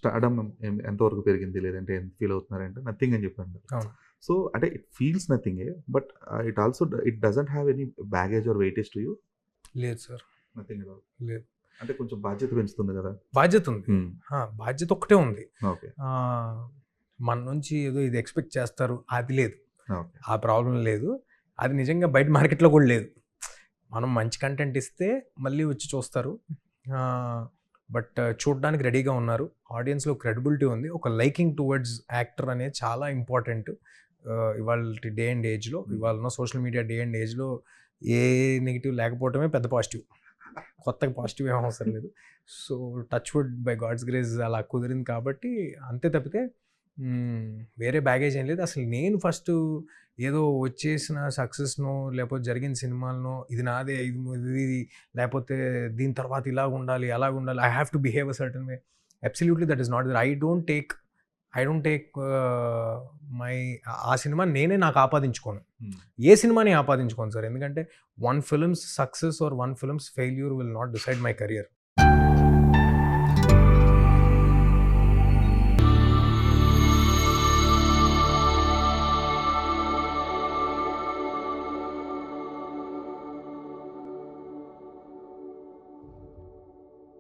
Stardom ఎంతవరకు పెరిగింది లేదంటే ఎంత ఫీల్ అవుతున్నారంటే నథింగ్ అని చెప్పాను. అవును. సో అంటే ఇట్ ఫీల్స్ నథింగే but it also it doesn't have any baggage or weightage to you. లేదు సార్, నథింగ్ అట్ ఆల్. లేదు. అంటే కొంచెం బాధ్యత పెంచుతుంది కదా. బాధ్యత ఉంది. బాధ్యత ఒకటే ఉంది. ఓకే. మన నుంచి ఏదో ఇది ఎక్స్పెక్ట్ చేస్తారు అది లేదు. ఓకే. ఆ ప్రాబ్లం లేదు. అది నిజంగా బయట మార్కెట్లో కూడా లేదు. మనం మంచి కంటెంట్ ఇస్తే మళ్ళీ వచ్చి చూస్తారు. బట్ చూడడానికి రెడీగా ఉన్నారు. ఆడియన్స్లో క్రెడిబిలిటీ ఉంది. ఒక లైకింగ్ టువర్డ్స్ యాక్టర్ అనేది చాలా ఇంపార్టెంట్. ఇవాళ డే అండ్ ఏజ్లో, ఇవాళ సోషల్ మీడియా డే అండ్ ఏజ్లో ఏ నెగిటివ్ లేకపోవటమే పెద్ద పాజిటివ్. కొత్తగా పాజిటివ్ ఏం అవసరం లేదు. So touch wood by God's grace అలా కుదిరింది కాబట్టి అంతే తప్పితే వేరే బ్యాగేజ్ ఏం లేదు. అసలు నేను ఫస్ట్ ఏదో వచ్చేసిన సక్సెస్నో లేకపోతే జరిగిన సినిమాలనో ఇది నాదే, ఇది లేకపోతే దీని తర్వాత ఇలాగ ఉండాలి అలాగ ఉండాలి, I have to behave a certain way. Absolutely that is not that. I don't take my ఆ సినిమా నేనే నాకు ఆపాదించుకోను. ఏ సినిమాని ఆపాదించుకోను సార్. ఎందుకంటే one films success or one films failure will not decide my career.